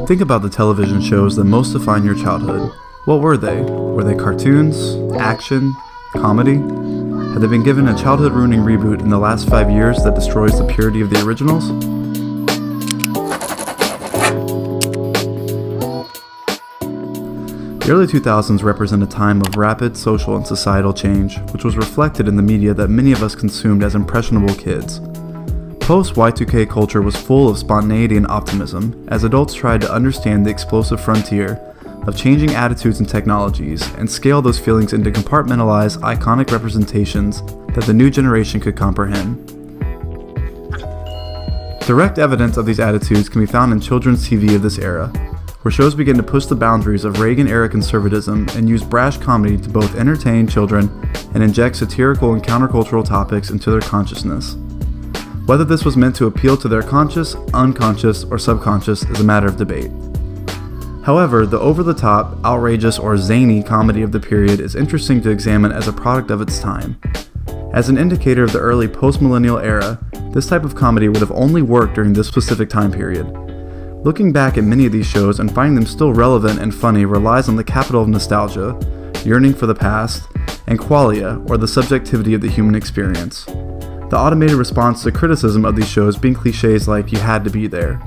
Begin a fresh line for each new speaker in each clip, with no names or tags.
Think about the television shows that most define your childhood. What were they? Were they cartoons? Action? Comedy? Have they been given a childhood-ruining reboot in the last 5 years that destroys the purity of the originals? The early 2000s represent a time of rapid social and societal change, which was reflected in the media that many of us consumed as impressionable kids. Post-Y2K culture was full of spontaneity and optimism, as adults tried to understand the explosive frontier of changing attitudes and technologies, and scale those feelings into compartmentalized, iconic representations that the new generation could comprehend. Direct evidence of these attitudes can be found in children's TV of this era, where shows begin to push the boundaries of Reagan-era conservatism and use brash comedy to both entertain children and inject satirical and countercultural topics into their consciousness. Whether this was meant to appeal to their conscious, unconscious, or subconscious is a matter of debate. However, the over-the-top, outrageous, or zany comedy of the period is interesting to examine as a product of its time. As an indicator of the early post-millennial era, this type of comedy would have only worked during this specific time period. Looking back at many of these shows and finding them still relevant and funny relies on the capital of nostalgia, yearning for the past, and qualia, or the subjectivity of the human experience. The automated response to criticism of these shows being cliches like "you had to be there."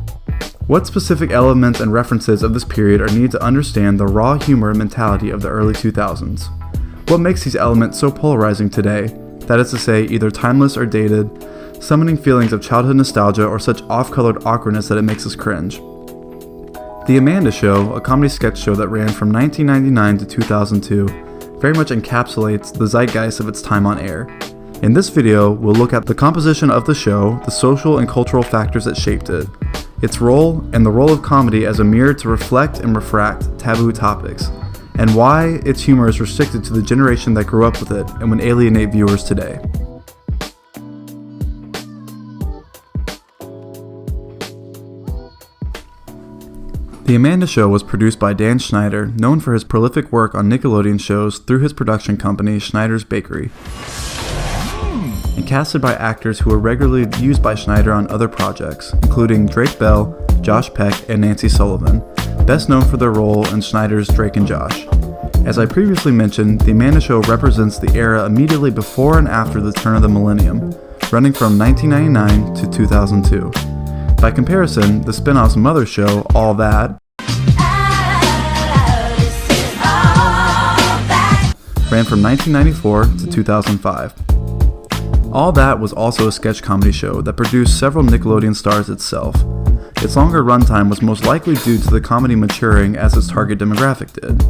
What specific elements and references of this period are needed to understand the raw humor mentality of the early 2000s? What makes these elements so polarizing today, that is to say, either timeless or dated, summoning feelings of childhood nostalgia or such off-colored awkwardness that it makes us cringe? The Amanda Show, a comedy sketch show that ran from 1999 to 2002, very much encapsulates the zeitgeist of its time on air. In this video, we'll look at the composition of the show, the social and cultural factors that shaped it, its role, and the role of comedy as a mirror to reflect and refract taboo topics, and why its humor is restricted to the generation that grew up with it and would alienate viewers today. The Amanda Show was produced by Dan Schneider, known for his prolific work on Nickelodeon shows through his production company, Schneider's Bakery, and casted by actors who were regularly used by Schneider on other projects, including Drake Bell, Josh Peck, and Nancy Sullivan, best known for their role in Schneider's Drake and Josh. As I previously mentioned, The Amanda Show represents the era immediately before and after the turn of the millennium, running from 1999 to 2002. By comparison, the spin-off's mother show, All That, ran from 1994 to 2005. All That was also a sketch comedy show that produced several Nickelodeon stars itself. Its longer runtime was most likely due to the comedy maturing as its target demographic did.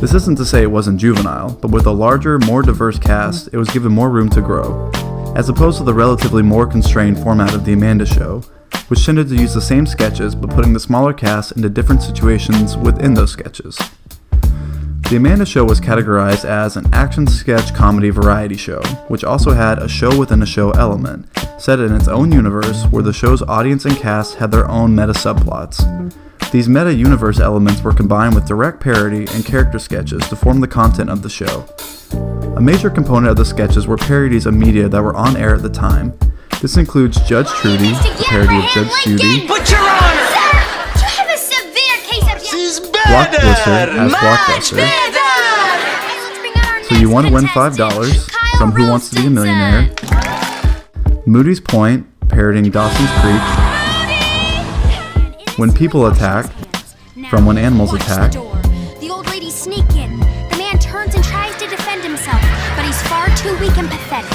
This isn't to say it wasn't juvenile, but with a larger, more diverse cast, it was given more room to grow, as opposed to the relatively more constrained format of The Amanda Show, which tended to use the same sketches but putting the smaller cast into different situations within those sketches. The Amanda Show was categorized as an action sketch comedy variety show, which also had a show within a show element, set in its own universe where the show's audience and cast had their own meta subplots. These meta-universe elements were combined with direct parody and character sketches to form the content of the show. A major component of the sketches were parodies of media that were on air at the time. This includes Judge Trudy, a parody of Judge Judy,
But Your Honor! Sir, you have a severe case of
She's
Blockbuster as Blockbuster. So You Want to Win $5 from Who Wants to Be a Millionaire, Moody's Point, parodying Dawson's Creek, When People Attack, from When Animals Attack,
The old ladies sneak in. The man turns and tries to defend himself, but he's far too weak and pathetic.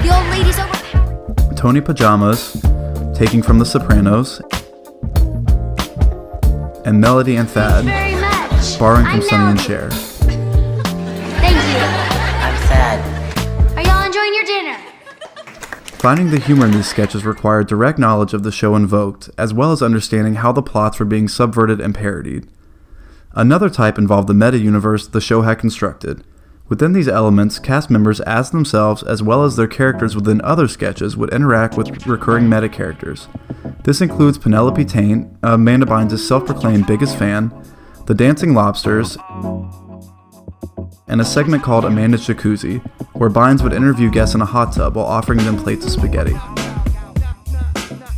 The old lady's overpowered.
Tony Pajamas, taking from The Sopranos, and Melody and Thad,
Very much.
borrowing from
I'm
Sonny and
now-
Cher.
Thank you.
I'm sad.
Are y'all enjoying your dinner?
Finding the humor in these sketches required direct knowledge of the show invoked, as well as understanding how the plots were being subverted and parodied. Another type involved the meta-universe the show had constructed. Within these elements, cast members as themselves as well as their characters within other sketches would interact with recurring meta-characters. This includes Penelope Taint, Amanda Bynes' self-proclaimed biggest fan, the Dancing Lobsters, and a segment called Amanda's Jacuzzi, where Bynes would interview guests in a hot tub while offering them plates of spaghetti.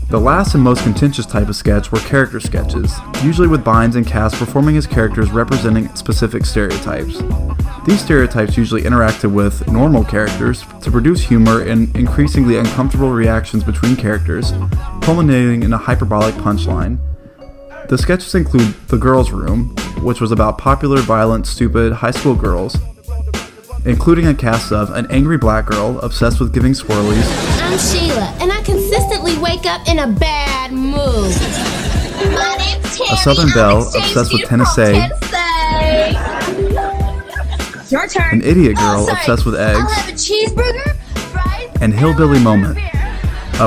The last and most contentious type of sketch were character sketches, usually with binds and casts performing as characters representing specific stereotypes. These stereotypes usually interacted with normal characters to produce humor and increasingly uncomfortable reactions between characters, culminating in a hyperbolic punchline. The sketches include The Girls' Room, which was about popular, violent, stupid high school girls, including a cast of an angry black girl obsessed with giving swirlies.
I'm Sheila, and I consistently wake up in a bad mood. My name's Tammy.
A Southern Belle obsessed with Tennessee.
Your turn.
An idiot girl obsessed with eggs.
I'll have a cheeseburger, fries,
and Hillbilly Moment,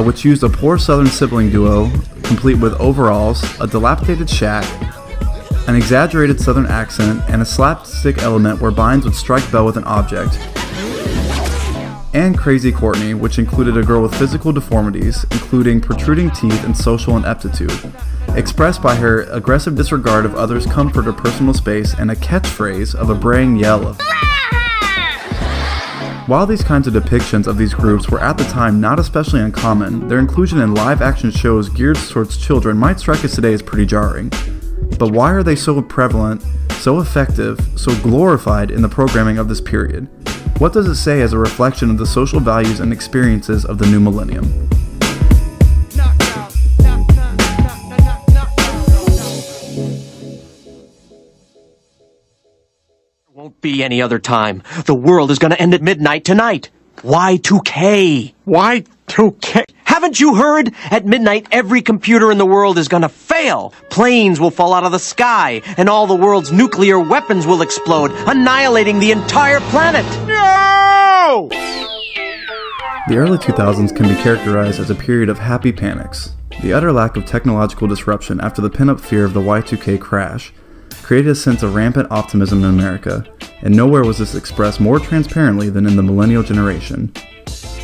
which used a poor Southern sibling duo, complete with overalls, a dilapidated shack, an exaggerated Southern accent, and a slapstick element where binds would strike Belle with an object. And Crazy Courtney, which included a girl with physical deformities, including protruding teeth and social ineptitude, expressed by her aggressive disregard of others' comfort or personal space and a catchphrase of a braying yell of While these kinds of depictions of these groups were at the time not especially uncommon, their inclusion in live-action shows geared towards children might strike us today as pretty jarring. But why are they so prevalent, so effective, so glorified in the programming of this period? What does it say as a reflection of the social values and experiences of the new millennium?
Won't be any other time. The world is going to end at midnight tonight. Y2K. Y2K. Haven't you heard? At midnight, every computer in the world is going to fail. Planes will fall out of the sky, and all the world's nuclear weapons will explode, annihilating the entire planet. No!
The early 2000s can be characterized as a period of happy panics. The utter lack of technological disruption after the pent-up fear of the Y2K crash created a sense of rampant optimism in America, and nowhere was this expressed more transparently than in the millennial generation.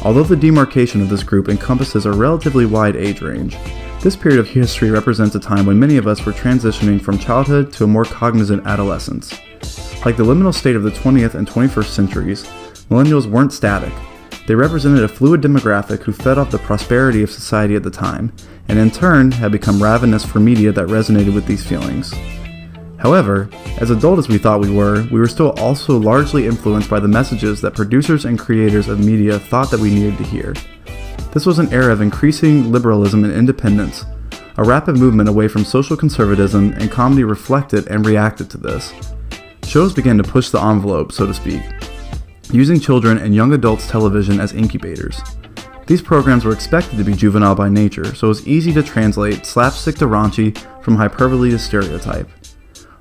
Although the demarcation of this group encompasses a relatively wide age range, this period of history represents a time when many of us were transitioning from childhood to a more cognizant adolescence. Like the liminal state of the 20th and 21st centuries, millennials weren't static. They represented a fluid demographic who fed off the prosperity of society at the time, and in turn had become ravenous for media that resonated with these feelings. However, as adult as we thought we were still also largely influenced by the messages that producers and creators of media thought that we needed to hear. This was an era of increasing liberalism and independence, a rapid movement away from social conservatism, and comedy reflected and reacted to this. Shows began to push the envelope, so to speak, using children and young adults' television as incubators. These programs were expected to be juvenile by nature, so it was easy to translate slapstick to raunchy from hyperbole to stereotype.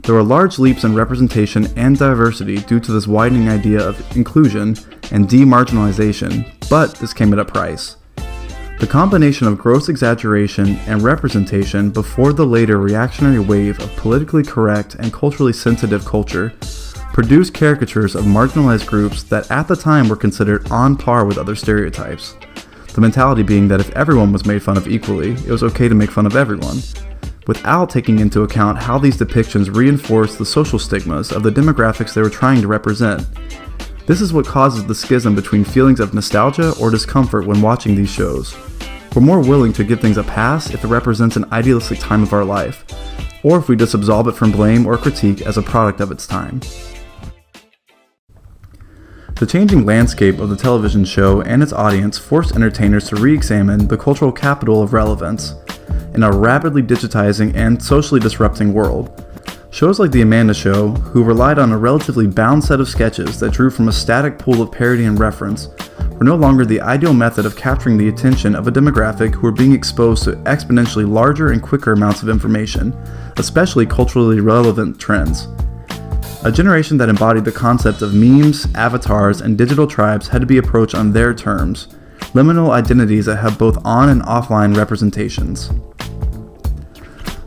There were large leaps in representation and diversity due to this widening idea of inclusion and demarginalization, but this came at a price. The combination of gross exaggeration and representation before the later reactionary wave of politically correct and culturally sensitive culture produced caricatures of marginalized groups that at the time were considered on par with other stereotypes. The mentality being that if everyone was made fun of equally, it was okay to make fun of everyone, without taking into account how these depictions reinforced the social stigmas of the demographics they were trying to represent. This is what causes the schism between feelings of nostalgia or discomfort when watching these shows. We're more willing to give things a pass if it represents an idealistic time of our life, or if we just absolve it from blame or critique as a product of its time. The changing landscape of the television show and its audience forced entertainers to re-examine the cultural capital of relevance in a rapidly digitizing and socially disrupting world. Shows like The Amanda Show, who relied on a relatively bound set of sketches that drew from a static pool of parody and reference, were no longer the ideal method of capturing the attention of a demographic who were being exposed to exponentially larger and quicker amounts of information, especially culturally relevant trends. A generation that embodied the concept of memes, avatars, and digital tribes had to be approached on their terms, liminal identities that have both on and offline representations.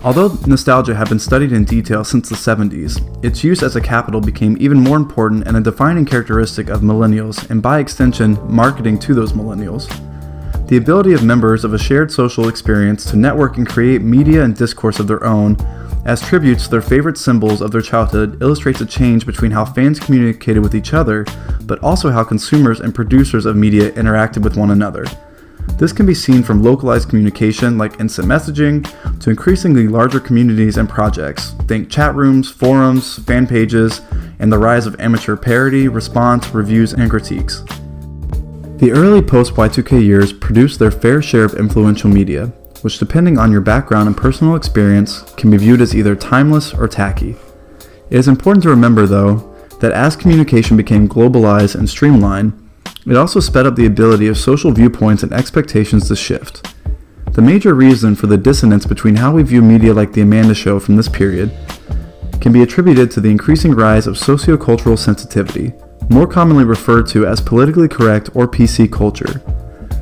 Although nostalgia had been studied in detail since the 70s, its use as a capital became even more important and a defining characteristic of millennials, and by extension, marketing to those millennials. The ability of members of a shared social experience to network and create media and discourse of their own as tributes to their favorite symbols of their childhood illustrates a change between how fans communicated with each other, but also how consumers and producers of media interacted with one another. This can be seen from localized communication like instant messaging to increasingly larger communities and projects. Think chat rooms, forums, fan pages, and the rise of amateur parody, response, reviews, and critiques. The early post-Y2K years produced their fair share of influential media, which depending on your background and personal experience can be viewed as either timeless or tacky. It is important to remember, though, that as communication became globalized and streamlined, it also sped up the ability of social viewpoints and expectations to shift. The major reason for the dissonance between how we view media like The Amanda Show from this period can be attributed to the increasing rise of sociocultural sensitivity, more commonly referred to as politically correct or PC culture.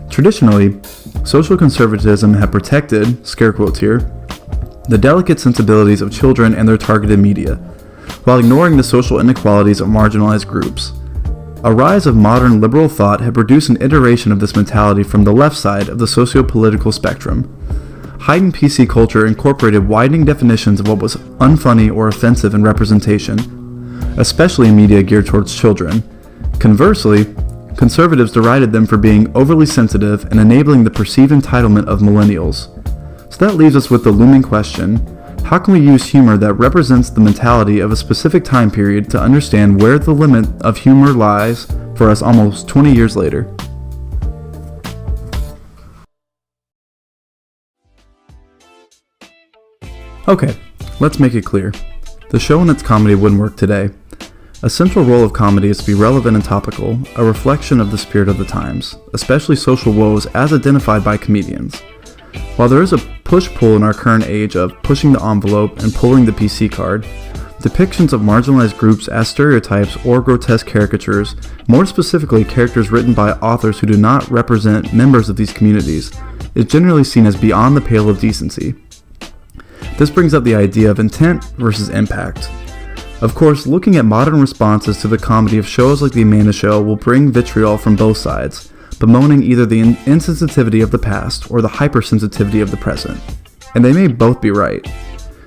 Traditionally, social conservatism had protected, scare quotes here, the delicate sensibilities of children and their targeted media, while ignoring the social inequalities of marginalized groups. A rise of modern liberal thought had produced an iteration of this mentality from the left side of the socio-political spectrum. Heightened PC culture incorporated widening definitions of what was unfunny or offensive in representation, especially in media geared towards children. Conversely, conservatives derided them for being overly sensitive and enabling the perceived entitlement of millennials. So that leaves us with the looming question: how can we use humor that represents the mentality of a specific time period to understand where the limit of humor lies for us almost 20 years later? Okay, let's make it clear. The show and its comedy wouldn't work today. A central role of comedy is to be relevant and topical, a reflection of the spirit of the times, especially social woes as identified by comedians. While there is a push-pull in our current age of pushing the envelope and pulling the PC card, depictions of marginalized groups as stereotypes or grotesque caricatures, more specifically characters written by authors who do not represent members of these communities, is generally seen as beyond the pale of decency. This brings up the idea of intent versus impact. Of course, looking at modern responses to the comedy of shows like The Amanda Show will bring vitriol from both sides, bemoaning either the insensitivity of the past or the hypersensitivity of the present. And they may both be right.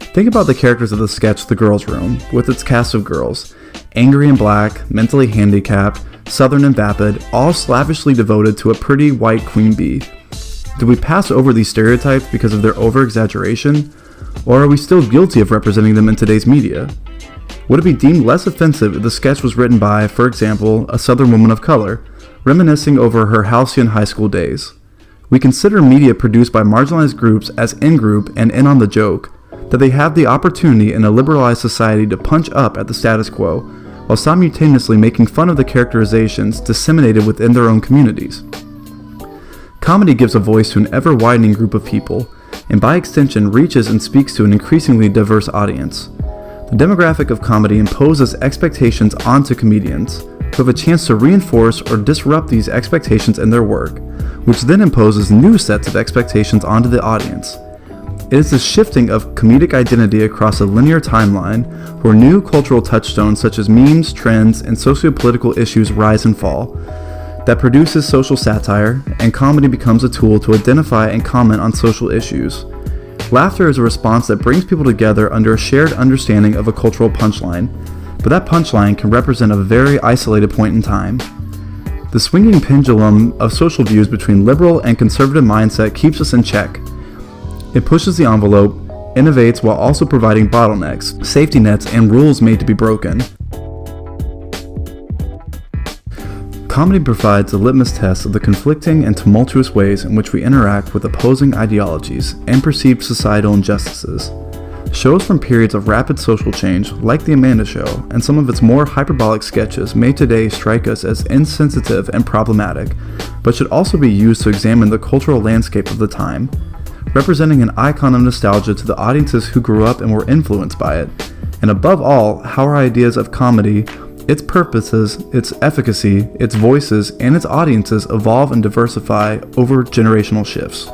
Think about the characters of the sketch The Girls' Room, with its cast of girls, angry and black, mentally handicapped, southern and vapid, all slavishly devoted to a pretty white queen bee. Do we pass over these stereotypes because of their over-exaggeration, or are we still guilty of representing them in today's media? Would it be deemed less offensive if the sketch was written by, for example, a southern woman of color, reminiscing over her halcyon high school days? We consider media produced by marginalized groups as in-group and in on the joke, that they have the opportunity in a liberalized society to punch up at the status quo, while simultaneously making fun of the characterizations disseminated within their own communities. Comedy gives a voice to an ever-widening group of people, and by extension reaches and speaks to an increasingly diverse audience. The demographic of comedy imposes expectations onto comedians, who have a chance to reinforce or disrupt these expectations in their work, which then imposes new sets of expectations onto the audience. It is the shifting of comedic identity across a linear timeline where new cultural touchstones such as memes, trends, and socio-political issues rise and fall, that produces social satire, and comedy becomes a tool to identify and comment on social issues. Laughter is a response that brings people together under a shared understanding of a cultural punchline, but that punchline can represent a very isolated point in time. The swinging pendulum of social views between liberal and conservative mindset keeps us in check. It pushes the envelope, innovates while also providing bottlenecks, safety nets, and rules made to be broken. Comedy provides a litmus test of the conflicting and tumultuous ways in which we interact with opposing ideologies and perceived societal injustices. Shows from periods of rapid social change, like The Amanda Show, and some of its more hyperbolic sketches may today strike us as insensitive and problematic, but should also be used to examine the cultural landscape of the time, representing an icon of nostalgia to the audiences who grew up and were influenced by it, and above all, how our ideas of comedy, its purposes, its efficacy, its voices, and its audiences evolve and diversify over generational shifts.